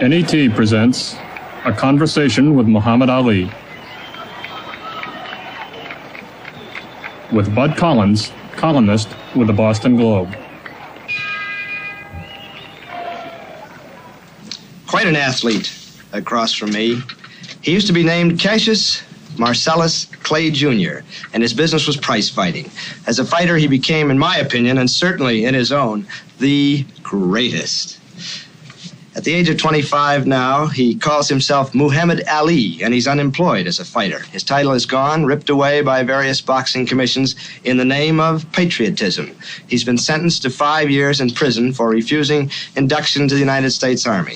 NET presents A Conversation with Muhammad Ali with Bud Collins, columnist with the Boston Globe. Quite an athlete across from me. He used to be named Cassius Marcellus Clay Jr., and his business was prize fighting. As a fighter, he became, in my opinion, and certainly in his own, the greatest. At the age of 25 now, he calls himself Muhammad Ali, and he's unemployed as a fighter. His title is gone, ripped away by various boxing commissions in the name of patriotism. He's been sentenced to 5 years in prison for refusing induction to the United States Army.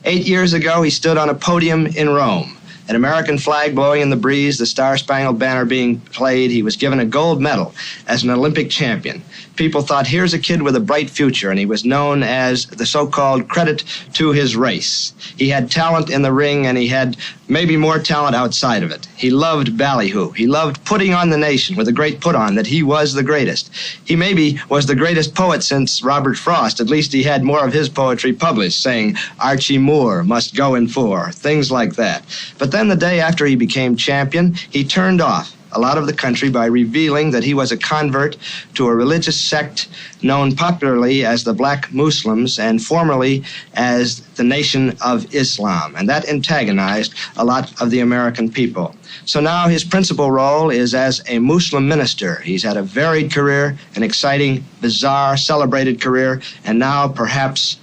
8 years ago, he stood on a podium in Rome. An American flag blowing in the breeze, the Star-Spangled Banner being played. He was given a gold medal as an Olympic champion. People thought, here's a kid with a bright future, and he was known as the so-called credit to his race. He had talent in the ring, and he had maybe more talent outside of it. He loved ballyhoo. He loved putting on the nation with a great put-on that he was the greatest. He maybe was the greatest poet since Robert Frost. At least he had more of his poetry published, saying, Archie Moore must go in for, things like that. But then the day after he became champion, he turned off a lot of the country by revealing that he was a convert to a religious sect known popularly as the Black Muslims and formerly as the Nation of Islam. And that antagonized a lot of the American people. So now his principal role is as a Muslim minister. He's had a varied career, an exciting, bizarre, celebrated career, and now perhaps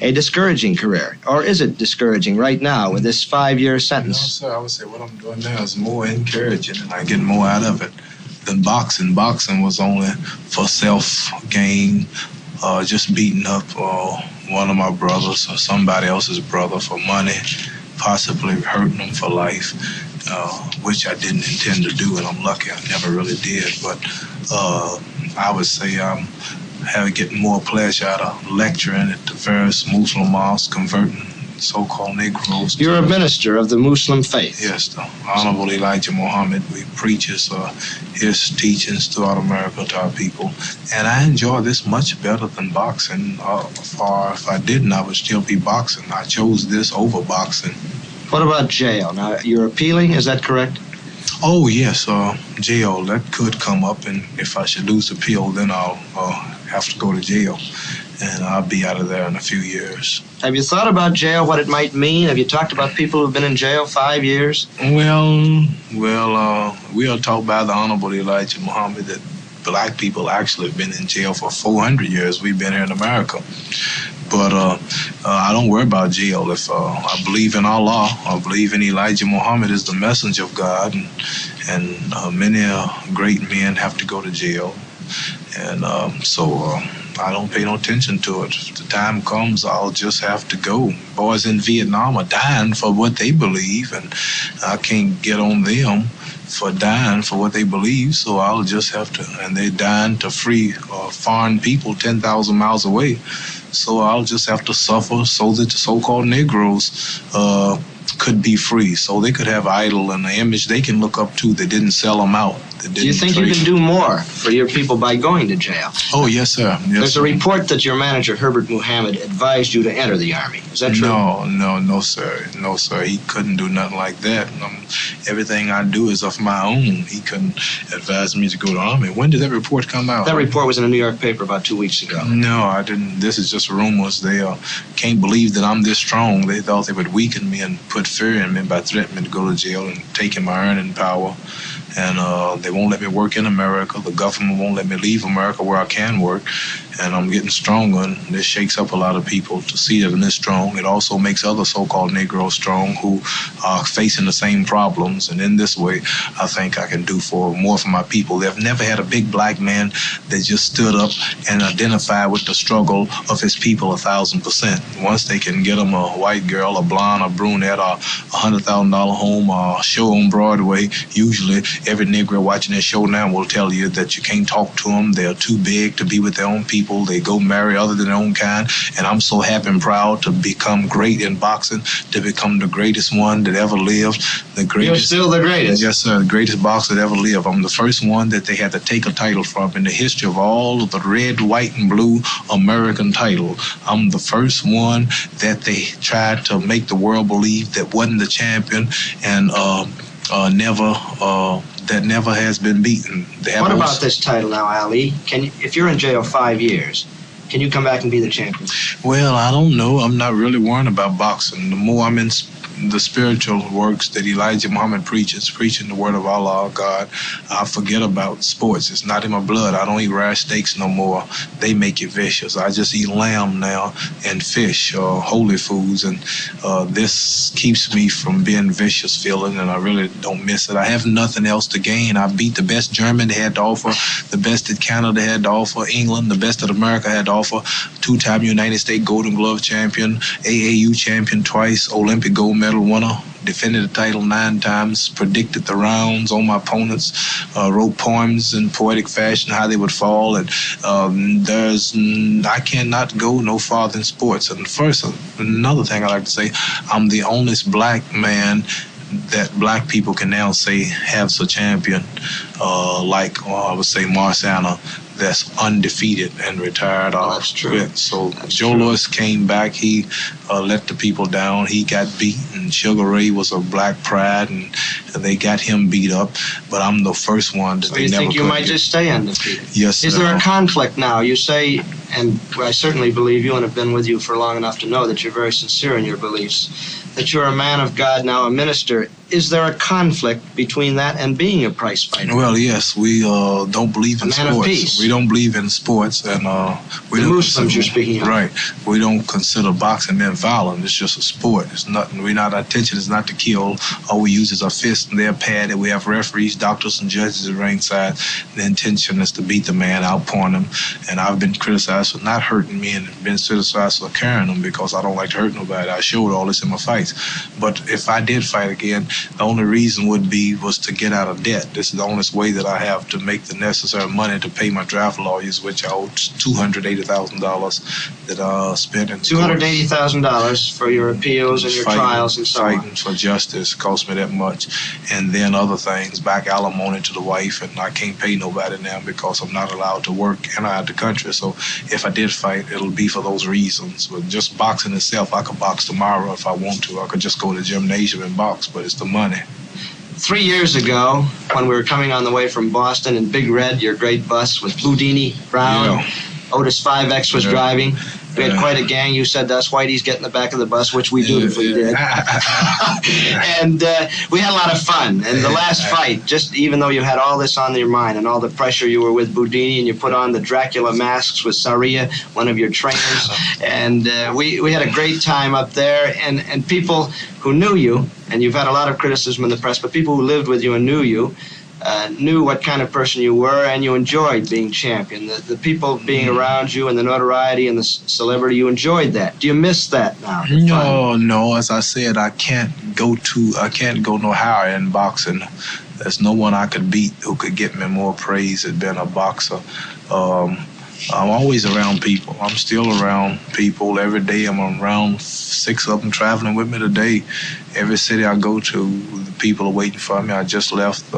a discouraging career. Or is it discouraging right now with this 5-year sentence? No, sir, I would say what I'm doing now is more encouraging, and I get more out of it than boxing. Boxing was only for self-gain, just beating up one of my brothers or somebody else's brother for money, possibly hurting them for life, which I didn't intend to do, and I'm lucky I never really did. But I would say I'm getting more pleasure out of lecturing at the various Muslim mosques, converting so-called Negroes. You're a minister of the Muslim faith. Yes, the Honorable Elijah Muhammad. We preach his teachings throughout America to our people. And I enjoy this much better than boxing. If I didn't, I would still be boxing. I chose this over boxing. What about jail? Now, you're appealing, is that correct? Oh, yes, jail. That could come up, and if I should lose the appeal, then I'll have to go to jail, and I'll be out of there in a few years. Have you thought about jail, what it might mean? Have you talked about people who've been in jail 5 years? Well, we are taught by the Honorable Elijah Muhammad that black people actually have been in jail for 400 years. We've been here in America. But I don't worry about jail. If I believe in Allah, I believe in Elijah Muhammad as the messenger of God, and many great men have to go to jail. And so I don't pay no attention to it. If the time comes, I'll just have to go. Boys in Vietnam are dying for what they believe, and I can't get on them for dying for what they believe, so I'll just have to, and they're dying to free foreign people 10,000 miles away. So I'll just have to suffer so that the so-called Negroes could be free, so they could have idol and an image they can look up to that didn't sell them out. Do you think you can do more for your people by going to jail? Oh, yes, sir. Yes, There's a report that your manager, Herbert Muhammad, advised you to enter the Army. Is that true? No, sir. No, sir. He couldn't do nothing like that. Everything I do is of my own. He couldn't advise me to go to the Army. When did that report come out? That report was in a New York paper about 2 weeks ago. No, I didn't. This is just rumors. They can't believe that I'm this strong. They thought they would weaken me and put fear in me by threatening me to go to jail and taking my earning power. And they won't let me work in America. The government won't let me leave America where I can work. And I'm getting stronger, and this shakes up a lot of people to see that I'm this strong. It also makes other so-called Negroes strong who are facing the same problems. And in this way, I think I can do more for my people. They've never had a big black man that just stood up and identified with the struggle of his people 1,000%. Once they can get them a white girl, a blonde, a brunette, or $100,000 home, or a show on Broadway, usually every Negro watching this show now will tell you that you can't talk to them. They're too big to be with their own people. They go marry other than their own kind. And I'm so happy and proud to become great in boxing, to become the greatest one that ever lived. The greatest. You're still the greatest. Yes, sir. The greatest boxer that ever lived. I'm the first one that they had to take a title from in the history of all of the red, white, and blue American title. I'm the first one that they tried to make the world believe that wasn't the champion and never has been beaten. What about this title now, Ali? If you're in jail 5 years, can you come back and be the champion? Well, I don't know. I'm not really worrying about boxing. The more I'm in the spiritual works that Elijah Muhammad preaches, preaching the word of Allah, God, I forget about sports. It's not in my blood. I don't eat rare steaks no more. They make you vicious. I just eat lamb now and fish, holy foods, and this keeps me from being vicious feeling, and I really don't miss it. I have nothing else to gain. I beat the best German they had to offer, the best that Canada had to offer, England, the best that America had to offer, two-time United States Golden Glove champion, AAU champion twice, Olympic gold medal winner, defended the title 9 times, predicted the rounds on my opponents, wrote poems in poetic fashion, how they would fall, and I cannot go no farther in sports. And first, another thing I like to say, I'm the only black man that black people can now say has a champion, like I would say Marsana, that's undefeated and retired off. That's true. So Joe Louis came back. He let the people down. He got beat, and Sugar Ray was a black pride, and they got him beat up. But I'm the first one that so they you never think you might just stay undefeated? Yes. Is there a conflict now? You say, and I certainly believe you and have been with you for long enough to know that you're very sincere in your beliefs, that you're a man of God now, a minister. Is there a conflict between that and being a prize fighter? Well, yes, we don't believe in sports. Man of peace. We don't believe in sports, and the Muslims you're speaking of. Right. We don't consider boxing being violent. It's just a sport. It's nothing. Our intention is not to kill. All we use is our fists, and they're padded. We have referees, doctors, and judges at ringside. The intention is to beat the man, outpoint him. And I've been criticized for not hurting me, and been criticized for carrying them because I don't like to hurt nobody. I showed all this in my fights. But if I did fight again, the only reason was to get out of debt. This is the only way that I have to make the necessary money to pay my draft lawyers, which I owe $280,000 that I spent in $280,000 for your appeals and your trials and so on. Fighting for justice cost me that much. And then other things, back alimony to the wife, and I can't pay nobody now because I'm not allowed to work and I'm out of the country. So if I did fight, it'll be for those reasons. But just boxing itself, I could box tomorrow if I want to. I could just go to the gymnasium and box, but it's the money. 3 years ago, when we were coming on the way from Boston in Big Red, your great bus with Bludini, Brown, Yeah. Otis 5X was driving. We had quite a gang. You said to us, Whitey's get in the back of the bus, which we dutifully did. And we had a lot of fun. And the last fight, just even though you had all this on your mind and all the pressure, you were with Boudini and you put on the Dracula masks with Saria, one of your trainers. And we had a great time up there. And people who knew you, and you've had a lot of criticism in the press, but people who lived with you and knew you, knew what kind of person you were, and you enjoyed being champion. The people being around you and the notoriety and the celebrity, you enjoyed that. Do you miss that now? No. As I said, I can't go no higher in boxing. There's no one I could beat who could get me more praise than being a boxer. I'm always around people. I'm still around people every day. I'm around 6 of them traveling with me today. Every city I go to, the people are waiting for me. I just left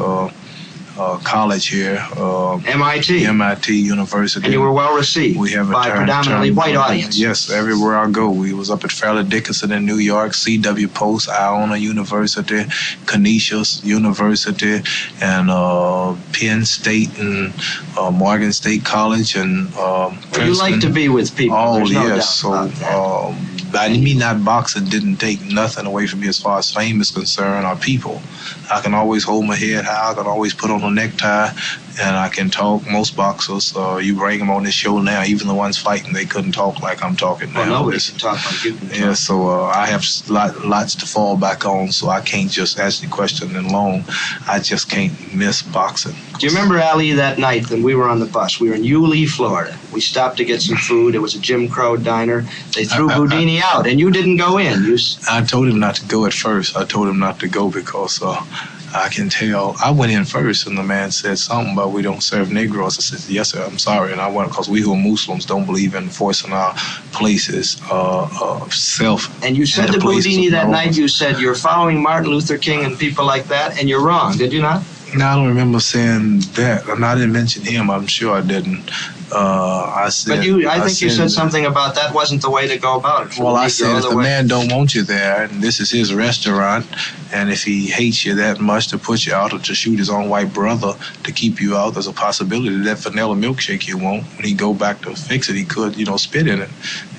college here. MIT University. And you were well received by a predominantly white audience. Yes, everywhere I go. We was up at Fairleigh Dickinson in New York, C.W. Post, Iona University, Canisius University, and Penn State and Morgan State College and Princeton. You like to be with people. Oh, no yes. Doubt about that. By me not boxing didn't take nothing away from me as far as fame is concerned or people. I can always hold my head high. I can always put on a necktie, and I can talk. Most boxers, you bring them on this show now, even the ones fighting, they couldn't talk like I'm talking now. Well, nobody can talk like you can talk. Yeah, so I have lots to fall back on, so I can't just ask the question in long. I just can't miss boxing. Do you remember, Ali, that night when we were on the bus? We were in Yulee, Florida. We stopped to get some food. It was a Jim Crow diner. They threw Boudini out, and you didn't go in. I told him not to go at first. I told him not to go because I can tell. I went in first, and the man said something about we don't serve Negroes. I said, yes, sir, I'm sorry. And I went because we who are Muslims don't believe in enforcing our places self. And you said to Boudini that night, you said you're following Martin Luther King and people like that, and you're wrong, did you not? No, I don't remember saying that. And I didn't mention him. I'm sure I didn't. I said. But I think you said something about that wasn't the way to go about it. Well, I said if the man don't want you there, and this is his restaurant, and if he hates you that much to put you out or to shoot his own white brother to keep you out, there's a possibility that vanilla milkshake you want, when he go back to fix it, he could, spit in it.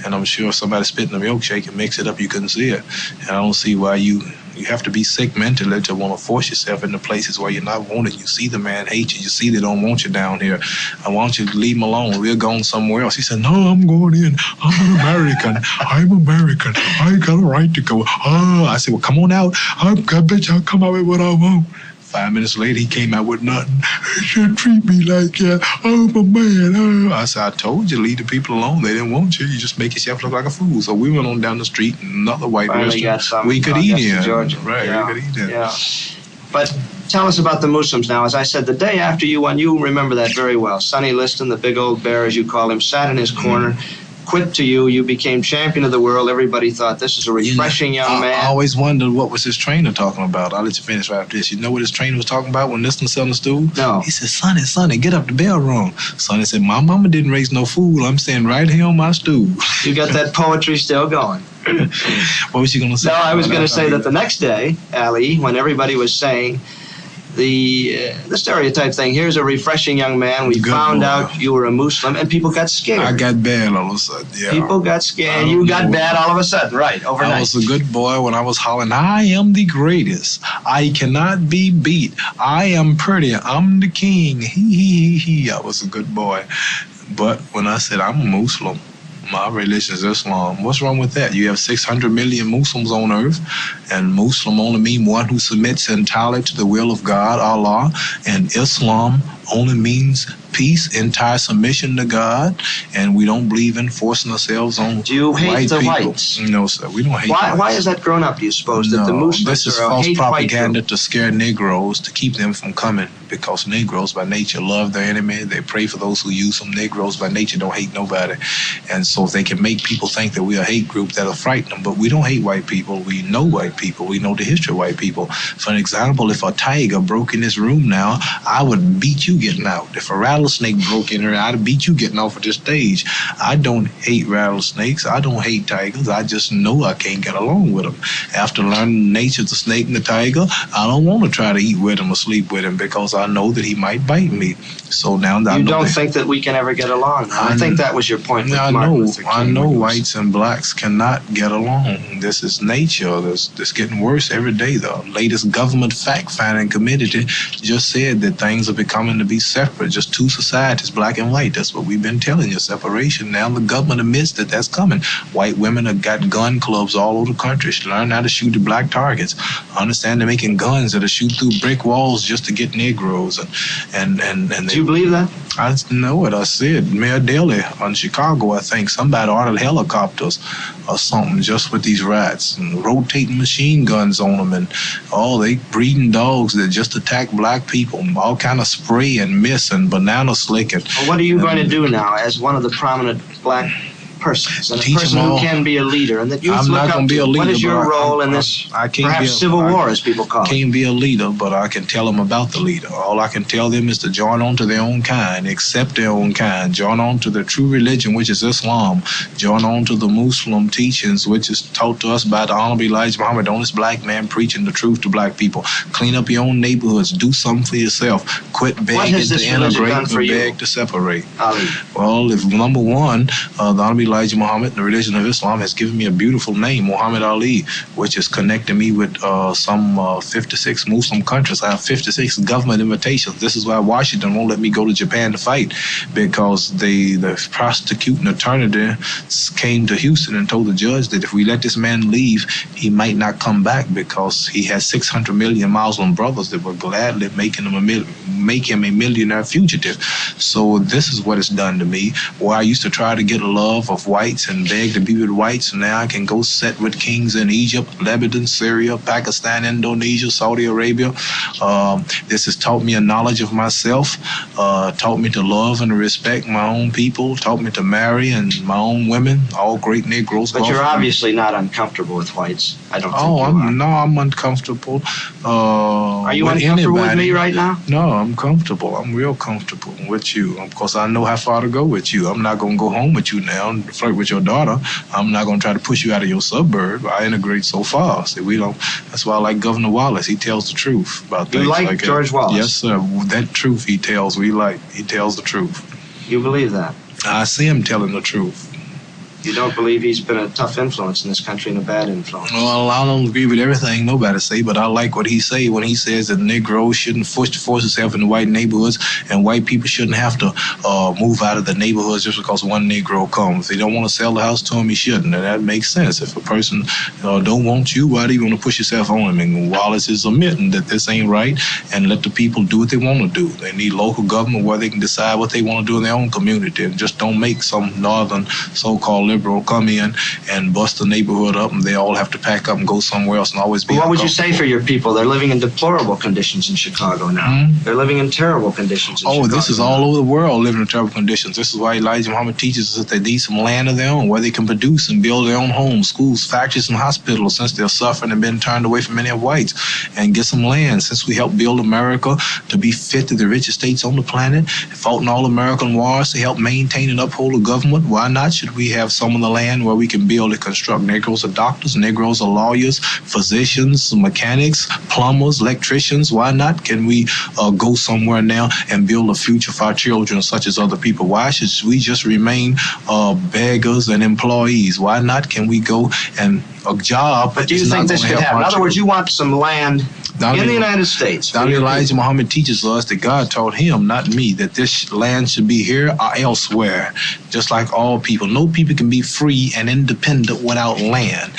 And I'm sure if somebody spit in the milkshake and mix it up, you couldn't see it. And I don't see why you have to be sick mentally to want to force yourself into places where you're not wanted. You see the man hate you. You see they don't want you down here. I want you to leave him alone. We're going somewhere else. He said, no, I'm going in. I'm an American. I'm American. I got a right to go. I said, well, come on out. I bet y'all come out with what I want. 5 minutes later, he came out with nothing. He shouldn't treat me like that. I'm a man. I said, I told you, leave the people alone. They didn't want you. You just make yourself look like a fool. So we went on down the street, another white restaurant. We could eat in. Right, yeah. We could eat in. Yeah. But tell us about the Muslims now. As I said, the day after you won, you remember that very well. Sonny Liston, the big old bear, as you call him, sat in his corner. Quit to you. You became champion of the world. Everybody thought this is a refreshing young man. I always wondered what was his trainer talking about. I'll let you finish right after this. You know what his trainer was talking about when Liston sat on the stool? No. He said, Sonny, get up, the bell rung. Sonny said, my mama didn't raise no fool. I'm staying right here on my stool. You got that poetry still going. What was you going to say? No, I was going to say that the next day, Ali, when everybody was saying the stereotype thing, here's a refreshing young man, we found out you were a Muslim, and people got scared. I got bad all of a sudden, yeah. People got scared. You got bad all of a sudden, right, overnight. I was a good boy when I was hollering, I am the greatest. I cannot be beat. I am pretty. I'm the king. He. I was a good boy. But when I said I'm a Muslim, my religion is Islam. What's wrong with that? You have 600 million Muslims on earth, and Muslim only mean one who submits entirely to the will of God, Allah, and Islam only means peace, entire submission to God, and we don't believe in forcing ourselves on Do you hate white the people. whites? No, sir, we don't hate whites. Why has that grown up, do you suppose, that the Muslims this is are false a hate propaganda white to scare Negroes, to keep them from coming, because Negroes by nature love their enemy. They pray for those who use them. Negroes by nature don't hate nobody. And so if they can make people think that we're a hate group, that'll frighten them. But we don't hate white people. We know white people. We know the history of white people. For an example, if a tiger broke in this room now, I would beat you getting out. If a rattlesnake broke in here, I'd beat you getting off of this stage. I don't hate rattlesnakes. I don't hate tigers. I just know I can't get along with them. After learning the nature of the snake and the tiger, I don't want to try to eat with him or sleep with him because I know that he might bite me. So now that You don't think that we can ever get along? I think that was your point with Martin Luther King. I know whites and blacks cannot get along. This is nature. This getting worse every day. The latest government fact-finding committee just said that things are becoming to be separate, just two societies, black and white. That's what we've been telling you, separation. Now the government admits that that's coming. White women have got gun clubs all over the country. Learn how to shoot the black targets. Understand they're making guns that'll shoot through brick walls just to get Negroes. And Do you believe that? I know it. I said Mayor Daley on Chicago, I think somebody ordered helicopters or something just with these rats and rotating machine guns on them, and they breeding dogs that just attack black people, all kind of spray and mist and banana slicking. Well, what are you going to do now as one of the prominent black persons, and a person who can be a leader, and that you I'm not going to be a leader. What is your role in this perhaps civil war, as people call it? I can't be a leader, but I can tell them about the leader. All I can tell them is to join on to their own kind, accept their own kind, join on to the true religion, which is Islam, join on to the Muslim teachings, which is taught to us by the Honorable Elijah Muhammad, the honest black man preaching the truth to black people. Clean up your own neighborhoods, do something for yourself, quit begging to integrate and beg to separate. Ali? Well, if number one, the Honorable Elijah Muhammad, the religion of Islam, has given me a beautiful name, Muhammad Ali, which has connected me with some 56 Muslim countries. I have 56 government invitations. This is why Washington won't let me go to Japan to fight, because the prosecuting attorney came to Houston and told the judge that if we let this man leave, he might not come back because he has 600 million Muslim brothers that would gladly make him a millionaire fugitive. So this is what it's done to me, where I used to try to get love of whites and beg to be with whites. And now I can go sit with kings in Egypt, Lebanon, Syria, Pakistan, Indonesia, Saudi Arabia. This has taught me a knowledge of myself, taught me to love and respect my own people, taught me to marry and my own women, all great Negroes. But you're obviously not uncomfortable with whites. I don't think you are. No, I'm uncomfortable. Are you with uncomfortable with anybody. me right now? No, I'm comfortable. I'm real comfortable with you. Of course, I know how far to go with you. I'm not going to go home with you now and flirt with your daughter. I'm not going to try to push you out of your suburb. I integrate so far. See, we don't. That's why I like Governor Wallace. He tells the truth about things like that. George Wallace? Yes, sir. That truth he tells, we like. He tells the truth. You believe that? I see him telling the truth. You don't believe he's been a tough influence in this country and a bad influence? Well, I don't agree with everything nobody say, but I like what he say when he says that Negroes shouldn't force itself into white neighborhoods, and white people shouldn't have to move out of the neighborhoods just because one Negro comes. If they don't want to sell the house to him, he shouldn't, and that makes sense. If a person don't want you, why do you want to push yourself on him? And Wallace is admitting that this ain't right, and let the people do what they want to do. They need local government where they can decide what they want to do in their own community, and just don't make some northern so-called liberal come in and bust the neighborhood up, and they all have to pack up and go somewhere else and always be. Well, what would you say for your people? They're living in deplorable conditions in Chicago now. Mm-hmm. They're living in terrible conditions in Chicago. This is all over the world living in terrible conditions. This is why Elijah Muhammad teaches us that they need some land of their own where they can produce and build their own homes, schools, factories, and hospitals, since they're suffering and been turned away from many of whites, and get some land. Since we helped build America to be fit to the richest states on the planet, fought in all American wars to help maintain and uphold the government, why not should we have some of the land where we can build and construct? Negroes are doctors, Negroes are lawyers, physicians, mechanics, plumbers, electricians. Why not can we go somewhere now and build a future for our children such as other people? Why should we just remain beggars and employees? Why not can we go and a job? But do you think this could happen? In other words, you want some land in the United States. Dr. Elijah Muhammad teaches us that God taught him, not me, that this land should be here or elsewhere, just like all people. No people can be free and independent without land.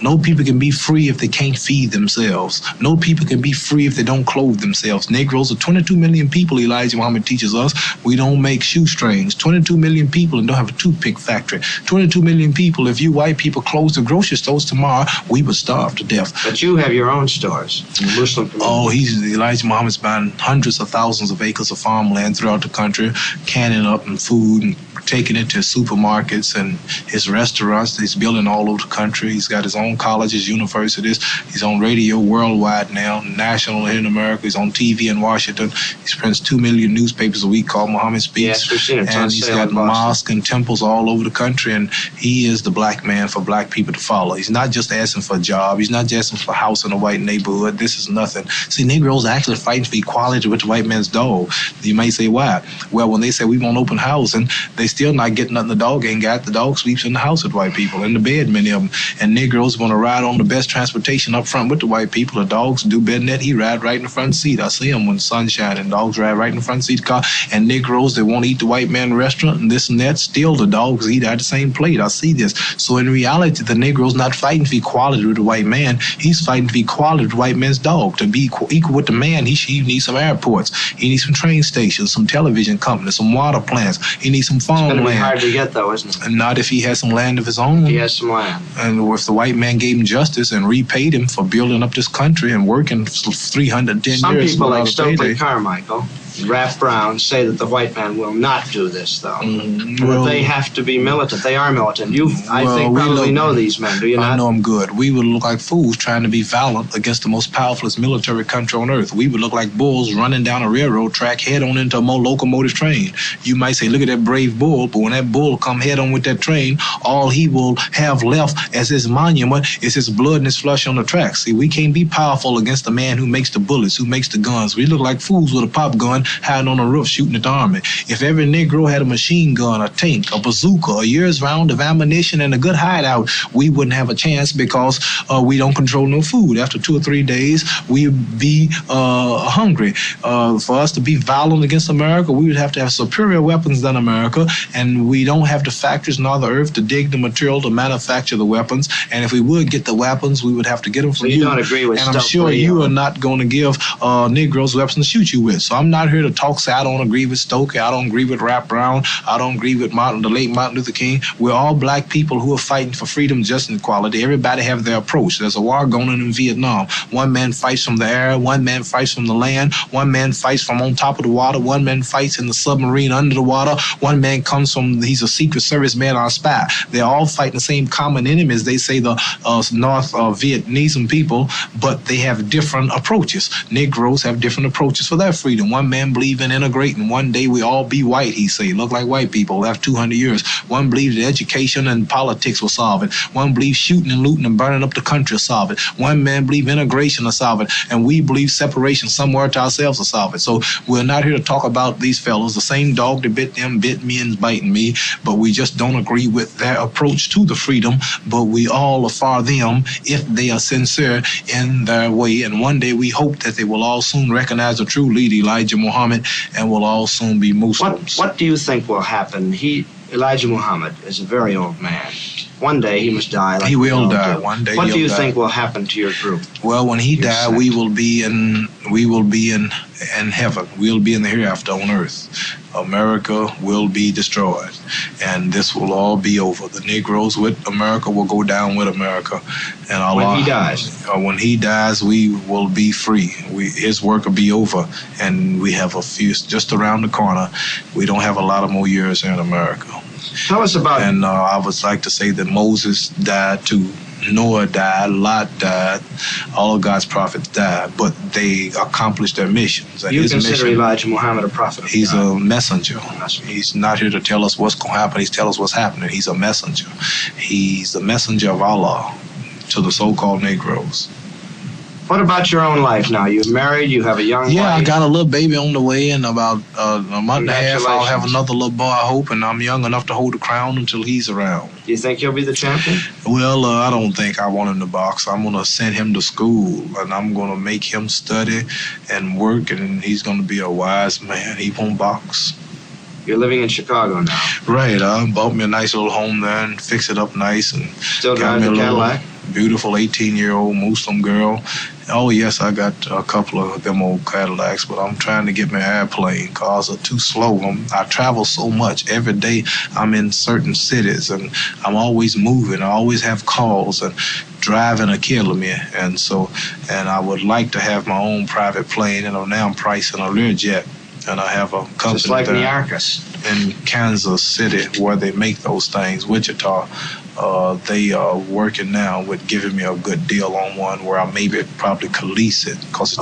No people can be free if they can't feed themselves. No people can be free if they don't clothe themselves. Negroes are 22 million people, Elijah Muhammad teaches us. We don't make shoestrings. 22 million people and don't have a toothpick factory. 22 million people. If you white people close the grocery stores tomorrow, we would starve to death. But you have your own stores in the Muslim community. Elijah Muhammad's buying hundreds of thousands of acres of farmland throughout the country, canning up and food and taking it to supermarkets and his restaurants that he's building all over the country. He's got his own colleges, universities. He's on radio worldwide now, national here in America. He's on TV in Washington. He prints 2 million newspapers a week called Muhammad Speaks. Yes, we've seen it. And he's got mosques and temples all over the country, and he is the black man for black people to follow. He's not just asking for a job. He's not just asking for a house in a white neighborhood. This is nothing. See, Negroes are actually fighting for equality with the white man's dog. You may say, why? Well, when they say we want open housing, they still not getting nothing the dog ain't got. The dog sleeps in the house with white people, in the bed, many of them. And Negroes want to ride on the best transportation up front with the white people. The dogs do better than that. He ride right in the front seat. I see him when the sun's shining. Dogs ride right in the front seat of the car. And Negroes, they want to eat the white man restaurant and this and that. Still, the dogs eat out the same plate. I see this. So in reality, the Negro's not fighting for equality with the white man. He's fighting for equality with the white man's dog. To be equal with the man, he needs some airports. He needs some train stations, some television companies, some water plants. He needs some farmland. Hard to get, though, isn't it? And not if he has some land of his own. He has some land. And if the white man gave him justice and repaid him for building up this country and working 310 years. Some people like Stokely Carmichael, Ralph Brown, say that the white man will not do this, though. That they have to be militant. They are militant. I think, probably know these men, do you not? I know them good. We would look like fools trying to be valiant against the most powerful military country on earth. We would look like bulls running down a railroad track head on into a locomotive train. You might say, look at that brave bull, but when that bull come head on with that train, all he will have left as his monument is his blood and his flesh on the track. See, we can't be powerful against the man who makes the bullets, who makes the guns. We look like fools with a pop gun hiding on a roof shooting at the army. If every Negro had a machine gun, a tank, a bazooka, a year's round of ammunition, and a good hideout, we wouldn't have a chance because we don't control no food. After 2 or 3 days, we'd be hungry. For us to be violent against America, we would have to have superior weapons than America, and we don't have the factories nor the earth to dig the material to manufacture the weapons. And if we would get the weapons, we would have to get them from you. You don't agree with and I'm sure you are not going to give Negroes weapons to shoot you with. So I'm not here here to talk, say I don't agree with Stokely, I don't agree with Rap Brown, I don't agree with the late Martin Luther King. We're all black people who are fighting for freedom, justice, and equality. Everybody have their approach. There's a war going on in Vietnam. One man fights from the air, one man fights from the land, one man fights from on top of the water, one man fights in the submarine under the water, one man comes from, he's a Secret Service man or a spy. They're all fighting the same common enemies. They say the North Vietnamese people, but they have different approaches. Negroes have different approaches for their freedom. One man believes in integrating. One day we all be white, he say. Look like white people after 200 years. One believes that education and politics will solve it. One believes shooting and looting and burning up the country will solve it. One man believes integration will solve it. And we believe separation somewhere to ourselves will solve it. So we're not here to talk about these fellows. The same dog that bit them bit me and is biting me, but we just don't agree with their approach to the freedom, but we all are for them if they are sincere in their way. And one day we hope that they will all soon recognize the true leader, Elijah Muhammad, and will all soon be Muslims. What do you think will happen? Elijah Muhammad is a very old man. One day he must die. He will die. One day. What do you think will happen to your group? Well, when he dies, we will be in heaven. We'll be in the hereafter on earth. America will be destroyed, and this will all be over. The Negroes with America will go down with America, and Allah, when he dies. When he dies, we will be free. His work will be over, and we have a few just around the corner. We don't have a lot of more years here in America. Tell us about. And I would like to say that Moses died too. Noah died, Lot died, all of God's prophets died, but they accomplished their missions. You consider Elijah Muhammad a prophet of He's God. a messenger. He's not here to tell us what's going to happen. He's telling us what's happening. He's a messenger. He's the messenger of Allah to the so-called Negroes. What about your own life now? You're married, you have a young wife. Yeah, I got a little baby on the way. In about a month and a half, I'll have another little boy, I hope, and I'm young enough to hold the crown until he's around. Do you think he'll be the champion? Well, I don't think I want him to box. I'm going to send him to school, and I'm going to make him study and work, and he's going to be a wise man. He won't box. You're living in Chicago now. Right. I bought me a nice little home there and fixed it up nice. And still driving a Cadillac? Beautiful 18-year-old Muslim girl. Oh, yes, I got a couple of them old Cadillacs, but I'm trying to get my airplane. Cars are too slow. I travel so much. Every day I'm in certain cities, and I'm always moving. I always have calls, and driving are killing me. And I would like to have my own private plane, and now I'm pricing a Learjet. And I have a company just like Niarchus in Kansas City where they make those things, Wichita. They are working now with giving me a good deal on one where I probably could lease it.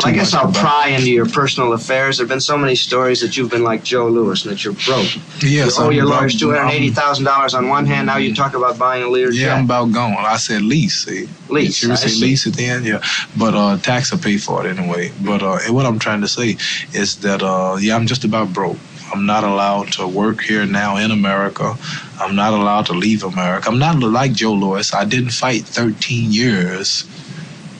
I guess I'll pry into your personal affairs. There have been so many stories that you've been like Joe Lewis and that you're broke. Yes, you owe your lawyers $280,000 on one hand. Now you talk about buying a Learjet. Yeah, I'm about gone. I said lease. See? Lease. You say lease at the end? Yeah. But tax will pay for it anyway. But what I'm trying to say is that, I'm just about broke. I'm not allowed to work here now in America. I'm not allowed to leave America. I'm not like Joe Lewis. I didn't fight 13 years.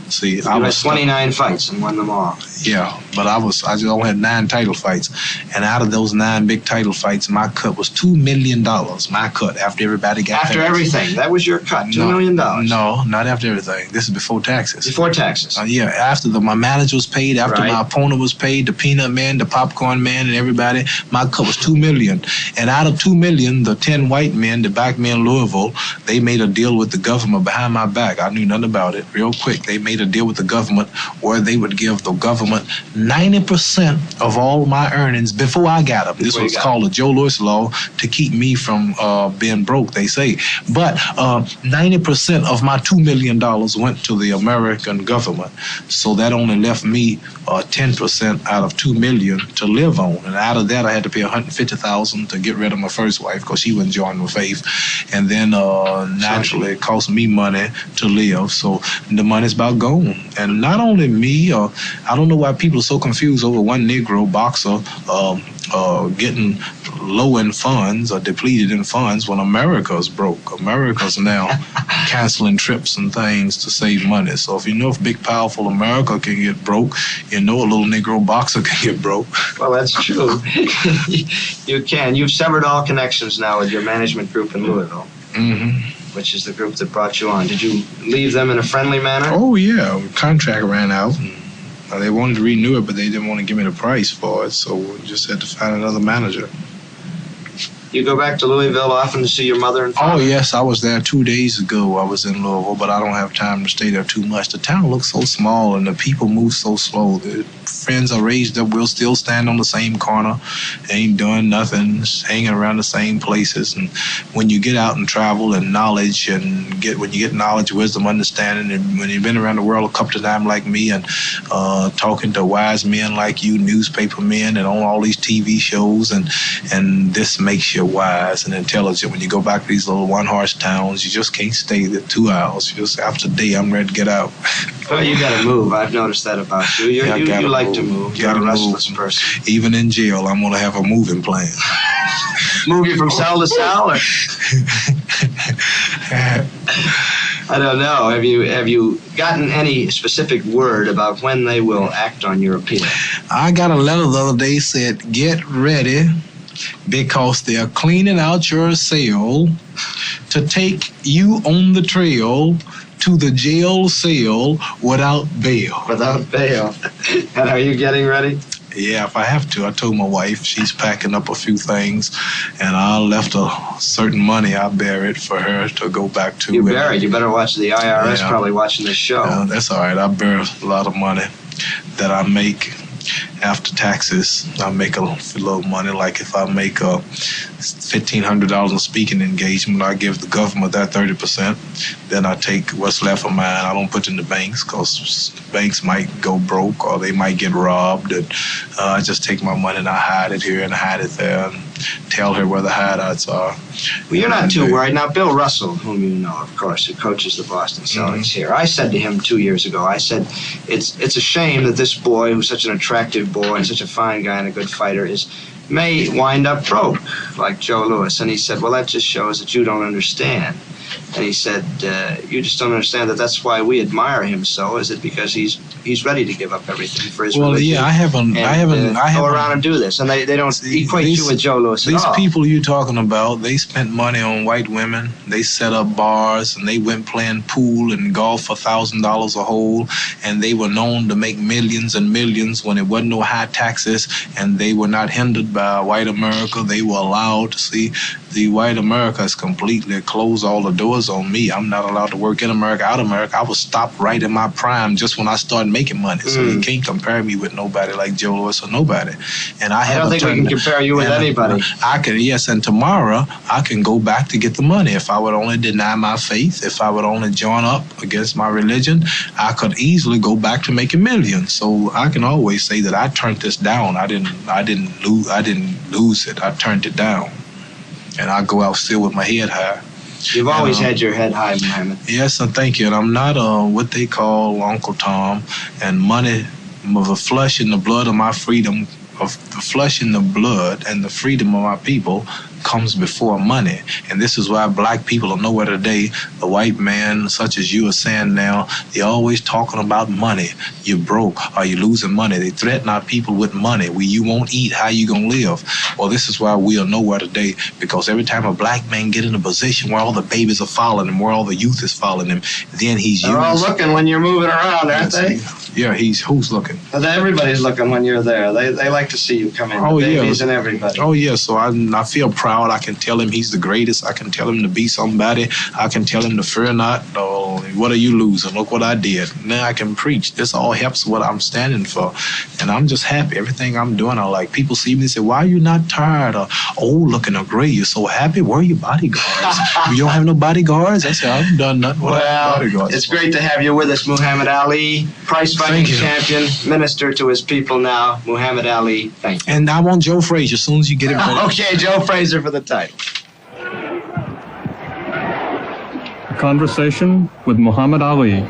See, I was 29 fights and won them all. Yeah, but I just only had 9 title fights, and out of those 9 big title fights, my cut was $2 million. My cut after everybody got after everything. That was your cut, $2 million. No, not after everything. This is before taxes. Before taxes. Yeah, after my manager was paid, after my opponent was paid, the peanut man, the popcorn man, and everybody, my cut was $2 million. And out of $2 million, the 10 white men, the black men in Louisville, they made a deal with the government behind my back. I knew nothing about it. Real quick, they made a deal with the government where they would give the government 90% of all my earnings before I got them. This was called a Joe Lewis law to keep me from being broke, they say. But 90% of my $2 million went to the American government. So that only left me 10% out of $2 million to live on. And out of that, I had to pay $150,000 to get rid of my first wife because she wasn't joining my faith. And then naturally, it cost me money to live. So the money's about gone. And not only me, I don't know why people are so confused over one Negro boxer getting low in funds or depleted in funds when America's broke. America's now canceling trips and things to save money. So if big, powerful America can get broke, a little Negro boxer can get broke. Well, that's true. You can. You've severed all connections now with your management group in Louisville. Mm-hmm. Which is the group that brought you on. Did you leave them in a friendly manner? Oh, yeah. Contract ran out. They wanted to renew it, but they didn't want to give me the price for it, so we just had to find another manager. You go back to Louisville often to see your mother and father? Oh, yes, I was there 2 days ago. I was in Louisville, but I don't have time to stay there too much. The town looks so small, and the people move so slow. The friends are raised up. We'll still stand on the same corner, ain't doing nothing, hanging around the same places. And when you get out and travel and knowledge, when you get knowledge, wisdom, understanding, and when you've been around the world a couple of times like me, and talking to wise men like you, newspaper men, and on all these TV shows, and this makes you wise and intelligent. When you go back to these little one-horse towns, you just can't stay there 2 hours. Just after a day, I'm ready to get out. Well, you got to move. I've noticed that about you. You like to move. You're a restless person. Even in jail, I'm going to have a moving plan. Move you from cell to cell? Or? I don't know. Have you gotten any specific word about when they will act on your appeal? I got a letter the other day said, get ready, because they're cleaning out your cell to take you on the trail to the jail cell without bail. Without bail. And are you getting ready? Yeah, if I have to. I told my wife she's packing up a few things, and I left a certain money. I buried for her to go back to. You buried? You better watch the IRS. Yeah. Probably watching this show. Yeah, that's all right. I buried a lot of money that I make after taxes. I make a little money. Like if I make $1,500 in speaking engagement, I give the government that 30%. Then I take what's left of mine. I don't put it in the banks because banks might go broke or they might get robbed. And I just take my money and I hide it here and hide it there and tell her where the hideouts are. Well, you're not too worried. Now, Bill Russell, whom you know, of course, who coaches the Boston Celtics here, I said to him 2 years ago, I said, it's a shame that this boy, who's such an attractive boy and such a fine guy and a good fighter, may wind up broke, like Joe Louis. And he said, well, that just shows that you don't understand. And he said, you just don't understand that's why we admire him so. Is it because he's ready to give up everything for his religion? Yeah, I haven't go around and do this. And they don't equate you with Joe Louis at all. These people you're talking about, they spent money on white women. They set up bars and they went playing pool and golf for $1,000 a hole. And they were known to make millions and millions when it wasn't no high taxes. And they were not hindered by white America. They were allowed to see. The white America has completely closed all the doors on me. I'm not allowed to work in America, out of America. I was stopped right in my prime just when I started making money. So you can't compare me with nobody like Joe Louis or nobody. And I don't think we can compare you with anybody. I can, yes, and tomorrow I can go back to get the money. If I would only deny my faith, if I would only join up against my religion, I could easily go back to making millions. So I can always say that I turned this down. I didn't lose it. I turned it down. And I go out still with my head high. You've always had your head high, Muhammad. Yes, and thank you. And I'm not what they call Uncle Tom. And money, the flesh and the blood of my freedom, of the flesh and the blood and the freedom of my people comes before money. And this is why black people are nowhere today. The white man, such as you are saying now, they're always talking about money. You're broke. Are you losing money? They threaten our people with money. You won't eat. How you gonna live? Well, this is why we are nowhere today, because every time a black man get in a position where all the babies are following him, where all the youth is following him, then he's They're all looking when you're moving around, aren't they? Yeah, who's looking? Everybody's looking when you're there. They like to see you come in. The babies and everybody. Oh yeah, so I feel proud. I can tell him he's the greatest. I can tell him to be somebody. I can tell him to fear not. Oh, what are you losing? Look what I did. Now I can preach. This all helps what I'm standing for. And I'm just happy. Everything I'm doing, I like. People see me and say, why are you not tired or old looking or gray? You're so happy. Where are your bodyguards? You don't have no bodyguards? I said, I've done nothing without bodyguards. It's great to have you with us, Muhammad Ali, prize-fighting champion, minister to his people now. Muhammad Ali, thank you. And I want Joe Frazier as soon as you get it ready. Okay, Joe Frazier for the title. Conversation with Muhammad Ali.